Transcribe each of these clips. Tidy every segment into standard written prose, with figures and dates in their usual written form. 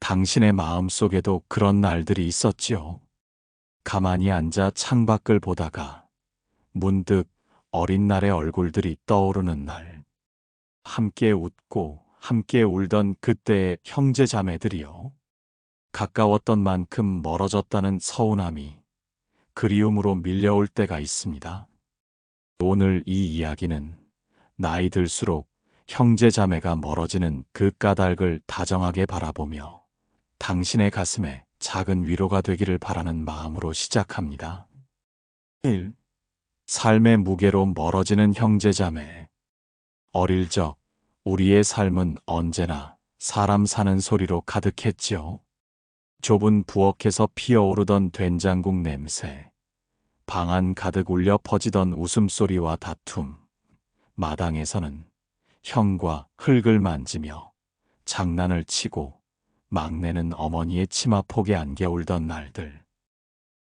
당신의 마음속에도 그런 날들이 있었지요. 가만히 앉아 창밖을 보다가 문득 어린 날의 얼굴들이 떠오르는 날. 함께 웃고 함께 울던 그때의 형제 자매들이요. 가까웠던 만큼 멀어졌다는 서운함이 그리움으로 밀려올 때가 있습니다. 오늘 이 이야기는 나이 들수록 형제 자매가 멀어지는 그 까닭을 다정하게 바라보며 당신의 가슴에 작은 위로가 되기를 바라는 마음으로 시작합니다. 1. 삶의 무게로 멀어지는 형제 자매. 어릴 적 우리의 삶은 언제나 사람 사는 소리로 가득했지요. 좁은 부엌에서 피어오르던 된장국 냄새, 방 안 가득 울려 퍼지던 웃음소리와 다툼, 마당에서는 형과 흙을 만지며 장난을 치고 막내는 어머니의 치마폭에 안겨 울던 날들.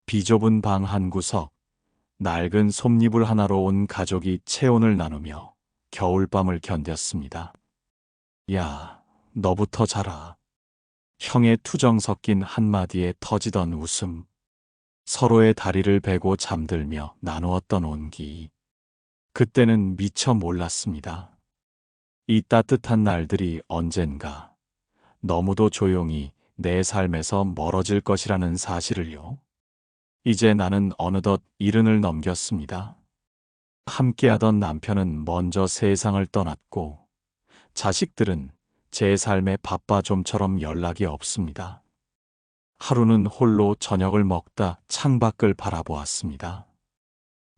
비좁은 방 한 구석, 낡은 솜니불 하나로 온 가족이 체온을 나누며 겨울밤을 견뎠습니다. 야, 너부터 자라. 형의 투정 섞인 한마디에 터지던 웃음, 서로의 다리를 베고 잠들며 나누었던 온기. 그때는 미처 몰랐습니다. 이 따뜻한 날들이 언젠가 너무도 조용히 내 삶에서 멀어질 것이라는 사실을요. 이제 나는 어느덧 70을 넘겼습니다. 함께하던 남편은 먼저 세상을 떠났고 자식들은 제 삶의 바빠좀처럼 연락이 없습니다. 하루는 홀로 저녁을 먹다 창밖을 바라보았습니다.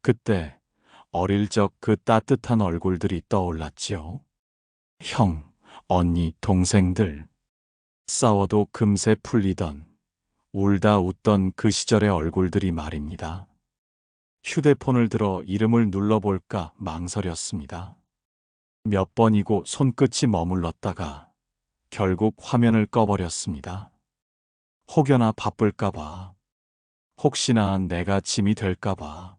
그때 어릴 적 그 따뜻한 얼굴들이 떠올랐지요. 형, 언니, 동생들. 싸워도 금세 풀리던, 울다 웃던 그 시절의 얼굴들이 말입니다. 휴대폰을 들어 이름을 눌러볼까 망설였습니다. 몇 번이고 손끝이 머물렀다가 결국 화면을 꺼버렸습니다. 혹여나 바쁠까봐, 혹시나 내가 짐이 될까봐,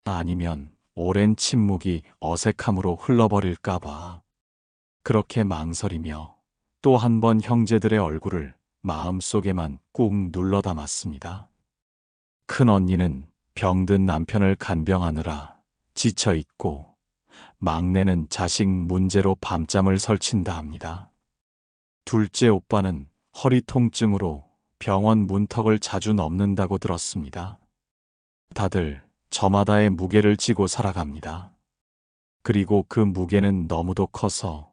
아니면 오랜 침묵이 어색함으로 흘러버릴까봐, 그렇게 망설이며 또 한 번 형제들의 얼굴을 마음속에만 꾹 눌러 담았습니다. 큰 언니는 병든 남편을 간병하느라 지쳐 있고, 막내는 자식 문제로 밤잠을 설친다 합니다. 둘째 오빠는 허리 통증으로 병원 문턱을 자주 넘는다고 들었습니다. 다들 저마다의 무게를 지고 살아갑니다. 그리고 그 무게는 너무도 커서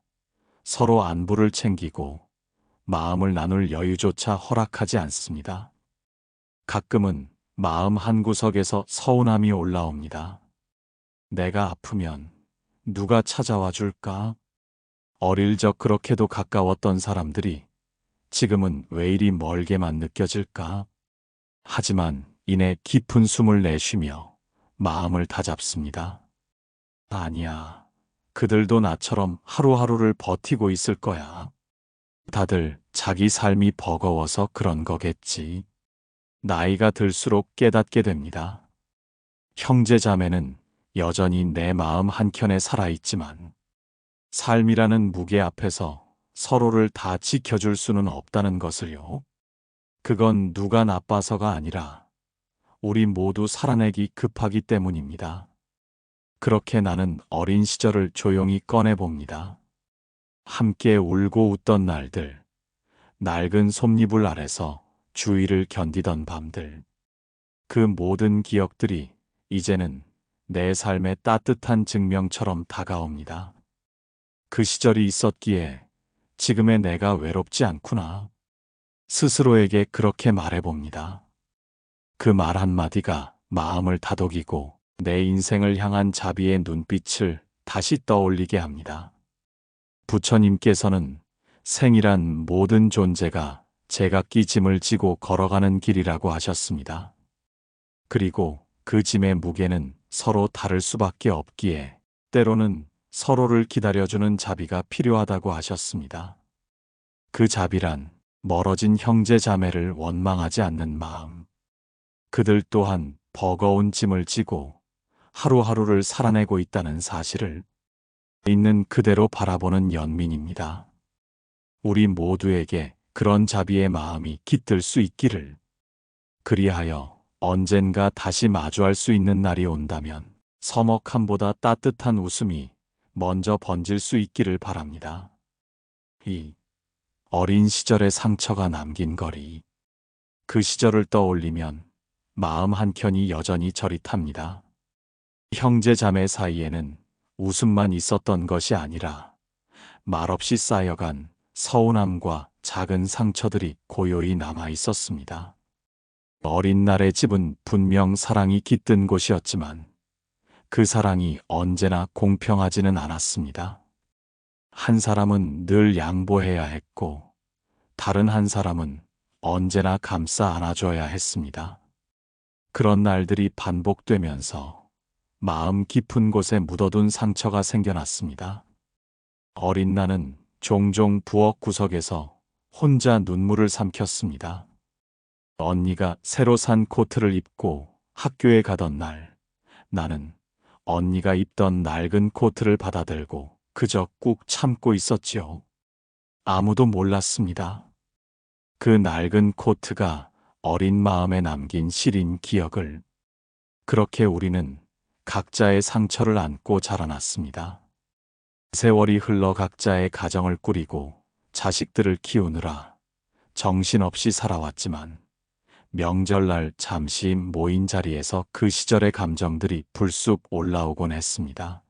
서로 안부를 챙기고 마음을 나눌 여유조차 허락하지 않습니다. 가끔은 마음 한구석에서 서운함이 올라옵니다. 내가 아프면 누가 찾아와 줄까? 어릴 적 그렇게도 가까웠던 사람들이 지금은 왜 이리 멀게만 느껴질까? 하지만 이내 깊은 숨을 내쉬며 마음을 다잡습니다. 아니야. 그들도 나처럼 하루하루를 버티고 있을 거야. 다들 자기 삶이 버거워서 그런 거겠지. 나이가 들수록 깨닫게 됩니다. 형제 자매는 여전히 내 마음 한켠에 살아있지만 삶이라는 무게 앞에서 서로를 다 지켜줄 수는 없다는 것을요. 그건 누가 나빠서가 아니라 우리 모두 살아내기 급하기 때문입니다. 그렇게 나는 어린 시절을 조용히 꺼내봅니다. 함께 울고 웃던 날들, 낡은 솜니불 아래서 주위를 견디던 밤들. 그 모든 기억들이 이제는 내 삶의 따뜻한 증명처럼 다가옵니다. 그 시절이 있었기에 지금의 내가 외롭지 않구나. 스스로에게 그렇게 말해봅니다. 그 말 한마디가 마음을 다독이고 내 인생을 향한 자비의 눈빛을 다시 떠올리게 합니다. 부처님께서는 생이란 모든 존재가 제각기 짐을 지고 걸어가는 길이라고 하셨습니다. 그리고 그 짐의 무게는 서로 다를 수밖에 없기에 때로는 서로를 기다려주는 자비가 필요하다고 하셨습니다. 그 자비란 멀어진 형제 자매를 원망하지 않는 마음. 그들 또한 버거운 짐을 지고 하루하루를 살아내고 있다는 사실을 있는 그대로 바라보는 연민입니다. 우리 모두에게 그런 자비의 마음이 깃들 수 있기를. 그리하여 언젠가 다시 마주할 수 있는 날이 온다면 서먹함보다 따뜻한 웃음이 먼저 번질 수 있기를 바랍니다. 이 어린 시절의 상처가 남긴 거리. 그 시절을 떠올리면 마음 한켠이 여전히 저릿합니다. 형제 자매 사이에는 웃음만 있었던 것이 아니라 말없이 쌓여간 서운함과 작은 상처들이 고요히 남아 있었습니다. 어린 날의 집은 분명 사랑이 깃든 곳이었지만 그 사랑이 언제나 공평하지는 않았습니다. 한 사람은 늘 양보해야 했고 다른 한 사람은 언제나 감싸 안아줘야 했습니다. 그런 날들이 반복되면서 마음 깊은 곳에 묻어둔 상처가 생겨났습니다. 어린 나는 종종 부엌 구석에서 혼자 눈물을 삼켰습니다. 언니가 새로 산 코트를 입고 학교에 가던 날, 나는 언니가 입던 낡은 코트를 받아들고 그저 꾹 참고 있었지요. 아무도 몰랐습니다. 그 낡은 코트가 어린 마음에 남긴 시린 기억을. 그렇게 우리는 각자의 상처를 안고 자라났습니다. 세월이 흘러 각자의 가정을 꾸리고 자식들을 키우느라 정신없이 살아왔지만 명절날 잠시 모인 자리에서 그 시절의 감정들이 불쑥 올라오곤 했습니다.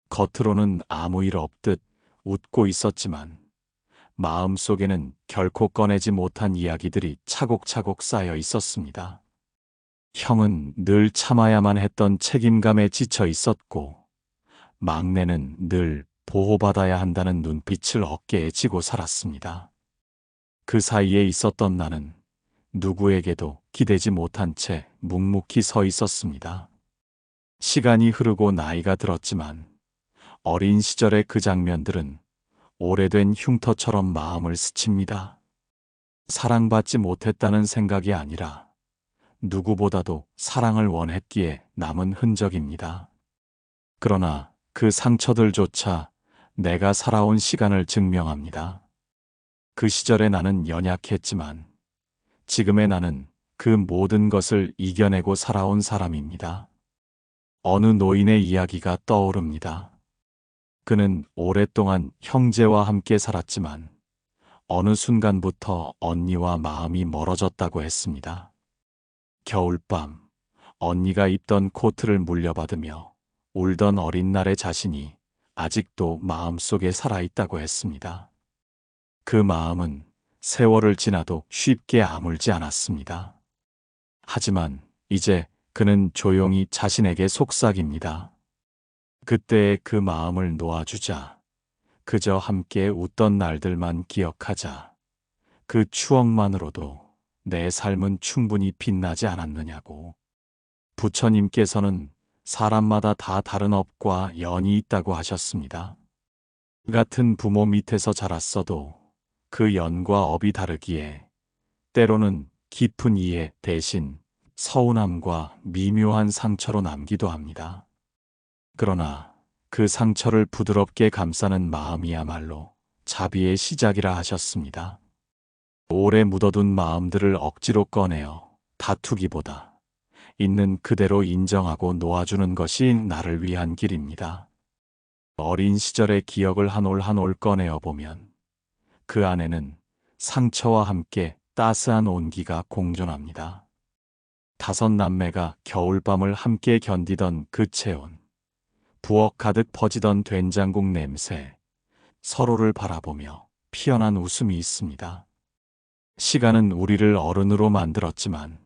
겉으로는 아무 일 없듯 웃고 있었지만 마음속에는 결코 꺼내지 못한 이야기들이 차곡차곡 쌓여 있었습니다. 형은 늘 참아야만 했던 책임감에 지쳐 있었고 막내는 늘 보호받아야 한다는 눈빛을 어깨에 지고 살았습니다. 그 사이에 있었던 나는 누구에게도 기대지 못한 채 묵묵히 서 있었습니다. 시간이 흐르고 나이가 들었지만 어린 시절의 그 장면들은 오래된 흉터처럼 마음을 스칩니다. 사랑받지 못했다는 생각이 아니라 누구보다도 사랑을 원했기에 남은 흔적입니다. 그러나 그 상처들조차 내가 살아온 시간을 증명합니다. 그 시절에 나는 연약했지만 지금의 나는 그 모든 것을 이겨내고 살아온 사람입니다. 어느 노인의 이야기가 떠오릅니다. 그는 오랫동안 형제와 함께 살았지만 어느 순간부터 언니와 마음이 멀어졌다고 했습니다. 겨울밤, 언니가 입던 코트를 물려받으며 울던 어린 날의 자신이 아직도 마음속에 살아있다고 했습니다. 그 마음은 세월을 지나도 쉽게 아물지 않았습니다. 하지만 이제 그는 조용히 자신에게 속삭입니다. 그때의 그 마음을 놓아주자. 그저 함께 웃던 날들만 기억하자. 그 추억만으로도 내 삶은 충분히 빛나지 않았느냐고. 부처님께서는 사람마다 다 다른 업과 연이 있다고 하셨습니다. 같은 부모 밑에서 자랐어도 그 연과 업이 다르기에 때로는 깊은 이해 대신 서운함과 미묘한 상처로 남기도 합니다. 그러나 그 상처를 부드럽게 감싸는 마음이야말로 자비의 시작이라 하셨습니다. 오래 묻어둔 마음들을 억지로 꺼내어 다투기보다 있는 그대로 인정하고 놓아주는 것이 나를 위한 길입니다. 어린 시절의 기억을 한 올 한 올 꺼내어 보면 그 안에는 상처와 함께 따스한 온기가 공존합니다. 다섯 남매가 겨울밤을 함께 견디던 그 체온, 부엌 가득 퍼지던 된장국 냄새, 서로를 바라보며 피어난 웃음이 있습니다. 시간은 우리를 어른으로 만들었지만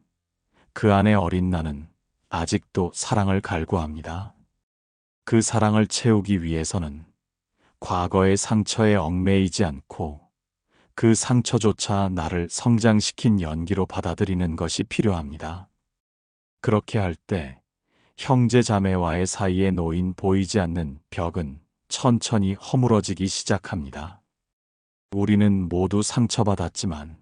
그 안에 어린 나는 아직도 사랑을 갈구합니다. 그 사랑을 채우기 위해서는 과거의 상처에 얽매이지 않고 그 상처조차 나를 성장시킨 연기로 받아들이는 것이 필요합니다. 그렇게 할 때 형제 자매와의 사이에 놓인 보이지 않는 벽은 천천히 허물어지기 시작합니다. 우리는 모두 상처받았지만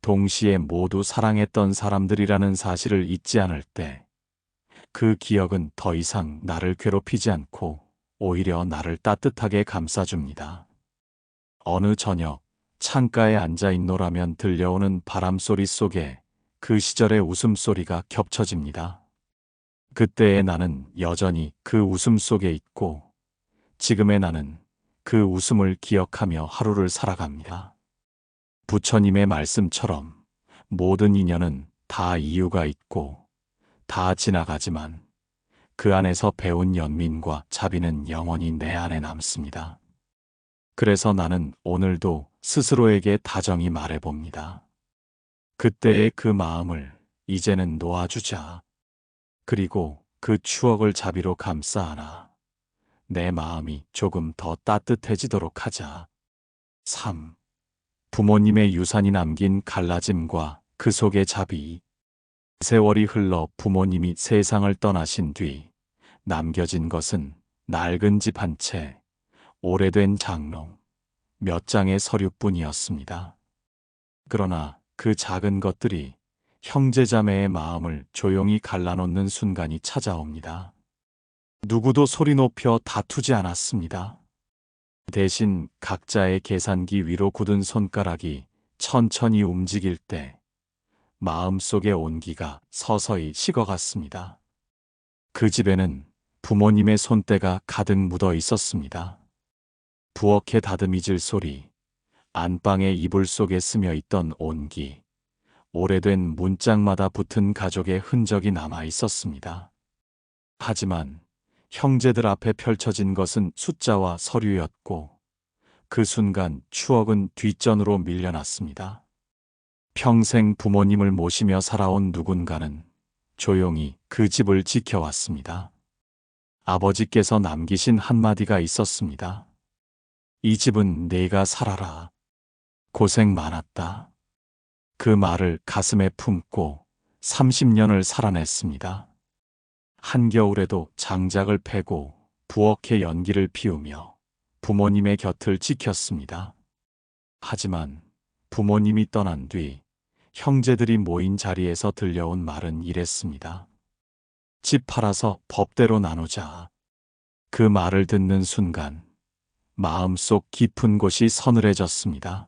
동시에 모두 사랑했던 사람들이라는 사실을 잊지 않을 때 그 기억은 더 이상 나를 괴롭히지 않고 오히려 나를 따뜻하게 감싸줍니다. 어느 저녁 창가에 앉아 있노라면 들려오는 바람소리 속에 그 시절의 웃음소리가 겹쳐집니다. 그때의 나는 여전히 그 웃음 속에 있고 지금의 나는 그 웃음을 기억하며 하루를 살아갑니다. 부처님의 말씀처럼 모든 인연은 다 이유가 있고 다 지나가지만 그 안에서 배운 연민과 자비는 영원히 내 안에 남습니다. 그래서 나는 오늘도 스스로에게 다정히 말해봅니다. 그때의 그 마음을 이제는 놓아주자. 그리고 그 추억을 자비로 감싸 안아 내 마음이 조금 더 따뜻해지도록 하자. 3. 부모님의 유산이 남긴 갈라짐과 그 속의 자비. 세월이 흘러 부모님이 세상을 떠나신 뒤 남겨진 것은 낡은 집 한 채, 오래된 장롱, 몇 장의 서류뿐이었습니다. 그러나 그 작은 것들이 형제자매의 마음을 조용히 갈라놓는 순간이 찾아옵니다. 누구도 소리 높여 다투지 않았습니다. 대신 각자의 계산기 위로 굳은 손가락이 천천히 움직일 때 마음속의 온기가 서서히 식어갔습니다. 그 집에는 부모님의 손때가 가득 묻어 있었습니다. 부엌의 다듬이질 소리, 안방의 이불 속에 스며 있던 온기, 오래된 문짝마다 붙은 가족의 흔적이 남아 있었습니다. 하지만 형제들 앞에 펼쳐진 것은 숫자와 서류였고 그 순간 추억은 뒷전으로 밀려났습니다. 평생 부모님을 모시며 살아온 누군가는 조용히 그 집을 지켜왔습니다. 아버지께서 남기신 한마디가 있었습니다. 이 집은 네가 살아라. 고생 많았다. 그 말을 가슴에 품고 30년을 살아냈습니다. 한겨울에도 장작을 패고 부엌에 연기를 피우며 부모님의 곁을 지켰습니다. 하지만 부모님이 떠난 뒤 형제들이 모인 자리에서 들려온 말은 이랬습니다. 집 팔아서 법대로 나누자. 그 말을 듣는 순간 마음속 깊은 곳이 서늘해졌습니다.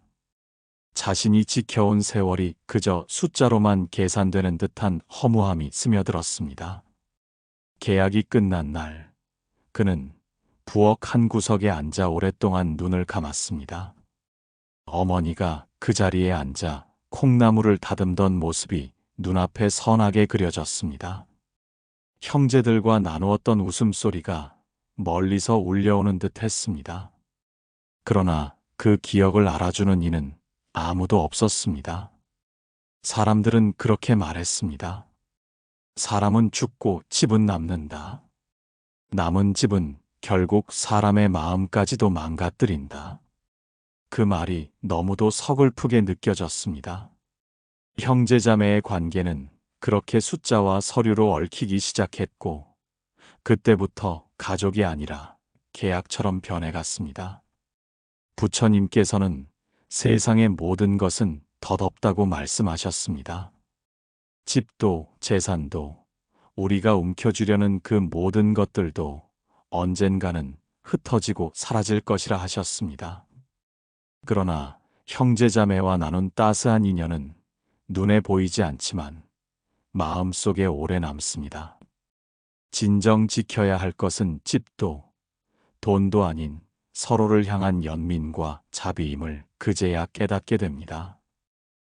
자신이 지켜온 세월이 그저 숫자로만 계산되는 듯한 허무함이 스며들었습니다. 계약이 끝난 날, 그는 부엌 한 구석에 앉아 오랫동안 눈을 감았습니다. 어머니가 그 자리에 앉아 콩나물을 다듬던 모습이 눈앞에 선하게 그려졌습니다. 형제들과 나누었던 웃음소리가 멀리서 울려오는 듯 했습니다. 그러나 그 기억을 알아주는 이는 아무도 없었습니다. 사람들은 그렇게 말했습니다. 사람은 죽고 집은 남는다. 남은 집은 결국 사람의 마음까지도 망가뜨린다. 그 말이 너무도 서글프게 느껴졌습니다. 형제자매의 관계는 그렇게 숫자와 서류로 얽히기 시작했고 그때부터 가족이 아니라 계약처럼 변해갔습니다. 부처님께서는 세상의 모든 것은 덧없다고 말씀하셨습니다. 집도 재산도 우리가 움켜쥐려는 그 모든 것들도 언젠가는 흩어지고 사라질 것이라 하셨습니다. 그러나 형제자매와 나눈 따스한 인연은 눈에 보이지 않지만 마음속에 오래 남습니다. 진정 지켜야 할 것은 집도 돈도 아닌 서로를 향한 연민과 자비임을 그제야 깨닫게 됩니다.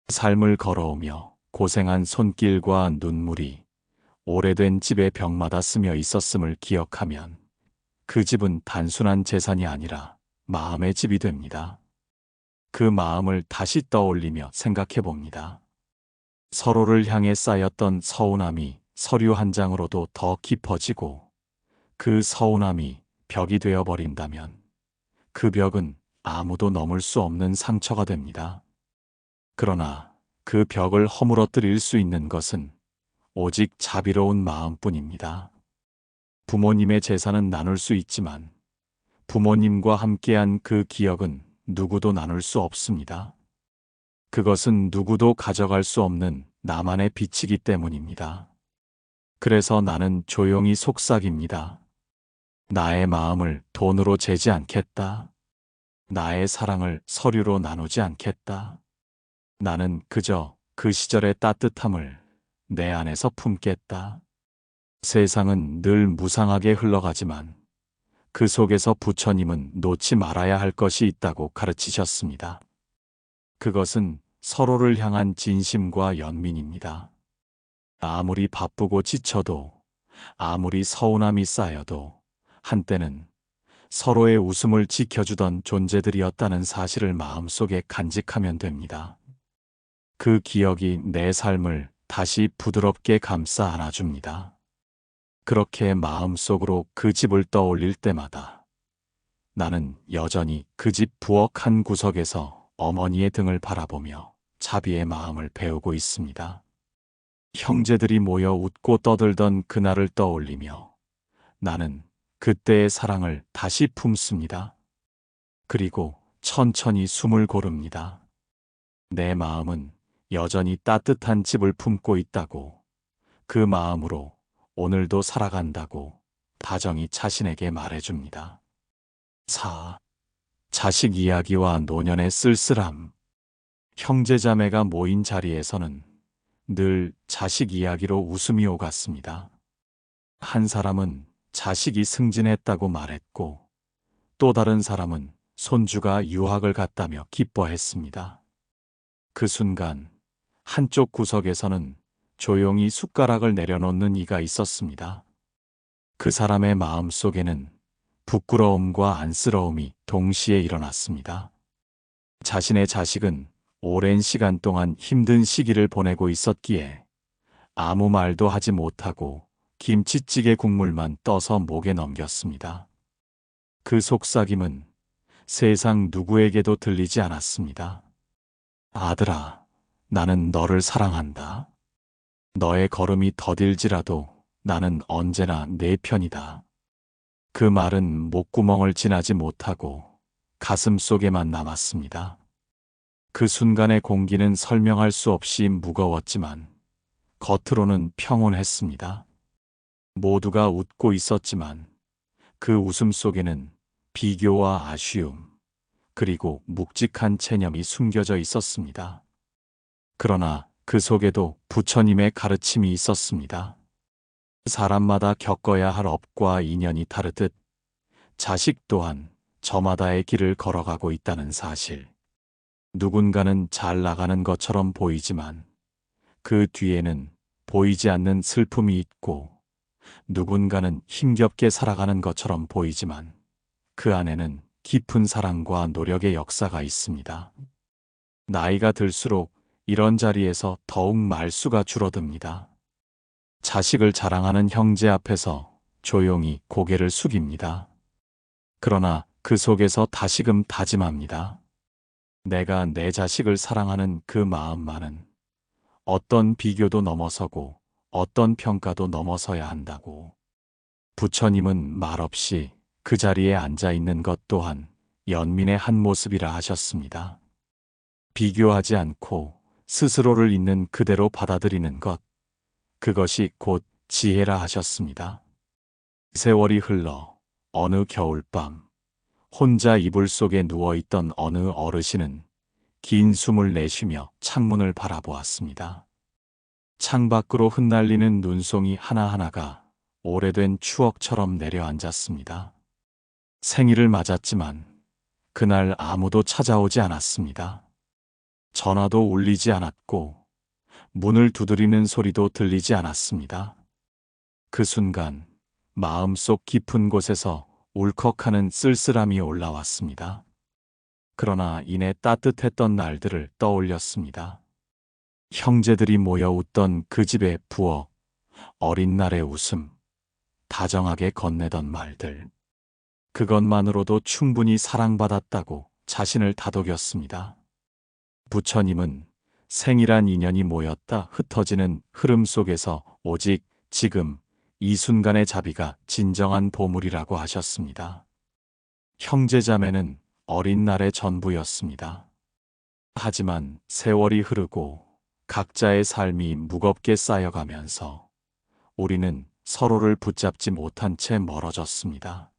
삶을 걸어오며 고생한 손길과 눈물이 오래된 집의 벽마다 스며 있었음을 기억하면 그 집은 단순한 재산이 아니라 마음의 집이 됩니다. 그 마음을 다시 떠올리며 생각해 봅니다. 서로를 향해 쌓였던 서운함이 서류 한 장으로도 더 깊어지고 그 서운함이 벽이 되어버린다면 그 벽은 아무도 넘을 수 없는 상처가 됩니다. 그러나 그 벽을 허물어뜨릴 수 있는 것은 오직 자비로운 마음뿐입니다. 부모님의 재산은 나눌 수 있지만 부모님과 함께한 그 기억은 누구도 나눌 수 없습니다. 그것은 누구도 가져갈 수 없는 나만의 빛이기 때문입니다. 그래서 나는 조용히 속삭입니다. 나의 마음을 돈으로 재지 않겠다. 나의 사랑을 서류로 나누지 않겠다. 나는 그저 그 시절의 따뜻함을 내 안에서 품겠다. 세상은 늘 무상하게 흘러가지만 그 속에서 부처님은 놓지 말아야 할 것이 있다고 가르치셨습니다. 그것은 서로를 향한 진심과 연민입니다. 아무리 바쁘고 지쳐도, 아무리 서운함이 쌓여도 한때는 서로의 웃음을 지켜주던 존재들이었다는 사실을 마음속에 간직하면 됩니다. 그 기억이 내 삶을 다시 부드럽게 감싸 안아줍니다. 그렇게 마음속으로 그 집을 떠올릴 때마다 나는 여전히 그 집 부엌 한 구석에서 어머니의 등을 바라보며 자비의 마음을 배우고 있습니다. 형제들이 모여 웃고 떠들던 그날을 떠올리며 나는 그때의 사랑을 다시 품습니다. 그리고 천천히 숨을 고릅니다. 내 마음은 여전히 따뜻한 집을 품고 있다고, 그 마음으로 오늘도 살아간다고 다정히 자신에게 말해줍니다. 4. 자식 이야기와 노년의 쓸쓸함. 형제자매가 모인 자리에서는 늘 자식 이야기로 웃음이 오갔습니다. 한 사람은 자식이 승진했다고 말했고, 또 다른 사람은 손주가 유학을 갔다며 기뻐했습니다. 그 순간 한쪽 구석에서는 조용히 숟가락을 내려놓는 이가 있었습니다. 그 사람의 마음 속에는 부끄러움과 안쓰러움이 동시에 일어났습니다. 자신의 자식은 오랜 시간 동안 힘든 시기를 보내고 있었기에 아무 말도 하지 못하고 김치찌개 국물만 떠서 목에 넘겼습니다. 그 속삭임은 세상 누구에게도 들리지 않았습니다. 아들아, 나는 너를 사랑한다. 너의 걸음이 더딜지라도 나는 언제나 내 편이다. 그 말은 목구멍을 지나지 못하고 가슴 속에만 남았습니다. 그 순간의 공기는 설명할 수 없이 무거웠지만 겉으로는 평온했습니다. 모두가 웃고 있었지만 그 웃음 속에는 비교와 아쉬움, 그리고 묵직한 체념이 숨겨져 있었습니다. 그러나 그 속에도 부처님의 가르침이 있었습니다. 사람마다 겪어야 할 업과 인연이 다르듯 자식 또한 저마다의 길을 걸어가고 있다는 사실. 누군가는 잘 나가는 것처럼 보이지만 그 뒤에는 보이지 않는 슬픔이 있고, 누군가는 힘겹게 살아가는 것처럼 보이지만 그 안에는 깊은 사랑과 노력의 역사가 있습니다. 나이가 들수록 이런 자리에서 더욱 말수가 줄어듭니다. 자식을 자랑하는 형제 앞에서 조용히 고개를 숙입니다. 그러나 그 속에서 다시금 다짐합니다. 내가 내 자식을 사랑하는 그 마음만은 어떤 비교도 넘어서고 어떤 평가도 넘어서야 한다고. 부처님은 말없이 그 자리에 앉아 있는 것 또한 연민의 한 모습이라 하셨습니다. 비교하지 않고 스스로를 있는 그대로 받아들이는 것, 그것이 곧 지혜라 하셨습니다. 세월이 흘러 어느 겨울밤, 혼자 이불 속에 누워있던 어느 어르신은 긴 숨을 내쉬며 창문을 바라보았습니다. 창밖으로 흩날리는 눈송이 하나하나가 오래된 추억처럼 내려앉았습니다. 생일을 맞았지만 그날 아무도 찾아오지 않았습니다. 전화도 울리지 않았고 문을 두드리는 소리도 들리지 않았습니다. 그 순간 마음속 깊은 곳에서 울컥하는 쓸쓸함이 올라왔습니다. 그러나 이내 따뜻했던 날들을 떠올렸습니다. 형제들이 모여 웃던 그 집의 부엌, 어린 날의 웃음, 다정하게 건네던 말들. 그것만으로도 충분히 사랑받았다고 자신을 다독였습니다. 부처님은 생이란 인연이 모였다 흩어지는 흐름 속에서 오직 지금 이 순간의 자비가 진정한 보물이라고 하셨습니다. 형제자매는 어린 날의 전부였습니다. 하지만 세월이 흐르고 각자의 삶이 무겁게 쌓여가면서 우리는 서로를 붙잡지 못한 채 멀어졌습니다.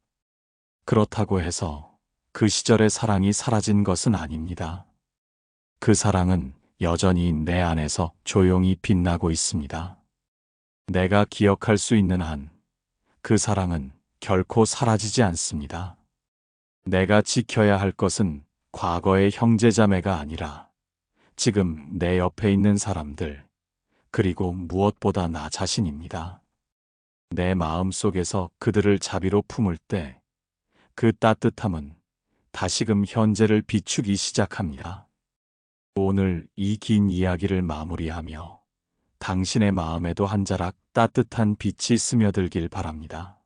그렇다고 해서 그 시절의 사랑이 사라진 것은 아닙니다. 그 사랑은 여전히 내 안에서 조용히 빛나고 있습니다. 내가 기억할 수 있는 한 그 사랑은 결코 사라지지 않습니다. 내가 지켜야 할 것은 과거의 형제자매가 아니라 지금 내 옆에 있는 사람들, 그리고 무엇보다 나 자신입니다. 내 마음 속에서 그들을 자비로 품을 때 그 따뜻함은 다시금 현재를 비추기 시작합니다. 오늘 이 긴 이야기를 마무리하며 당신의 마음에도 한 자락 따뜻한 빛이 스며들길 바랍니다.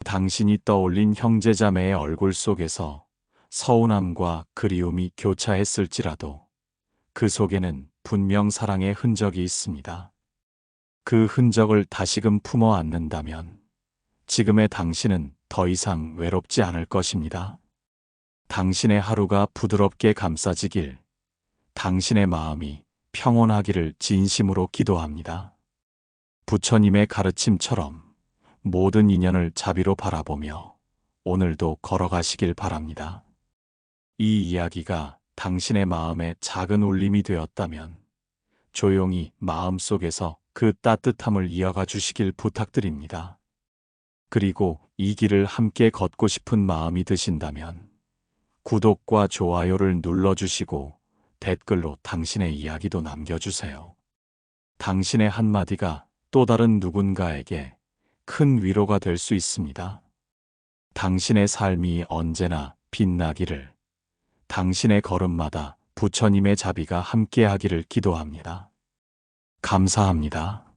당신이 떠올린 형제자매의 얼굴 속에서 서운함과 그리움이 교차했을지라도 그 속에는 분명 사랑의 흔적이 있습니다. 그 흔적을 다시금 품어 안는다면 지금의 당신은 더 이상 외롭지 않을 것입니다. 당신의 하루가 부드럽게 감싸지길, 당신의 마음이 평온하기를 진심으로 기도합니다. 부처님의 가르침처럼 모든 인연을 자비로 바라보며 오늘도 걸어가시길 바랍니다. 이 이야기가 당신의 마음에 작은 울림이 되었다면 조용히 마음속에서 그 따뜻함을 이어가 주시길 부탁드립니다. 그리고 이 길을 함께 걷고 싶은 마음이 드신다면 구독과 좋아요를 눌러주시고 댓글로 당신의 이야기도 남겨주세요. 당신의 한마디가 또 다른 누군가에게 큰 위로가 될 수 있습니다. 당신의 삶이 언제나 빛나기를, 당신의 걸음마다 부처님의 자비가 함께하기를 기도합니다. 감사합니다.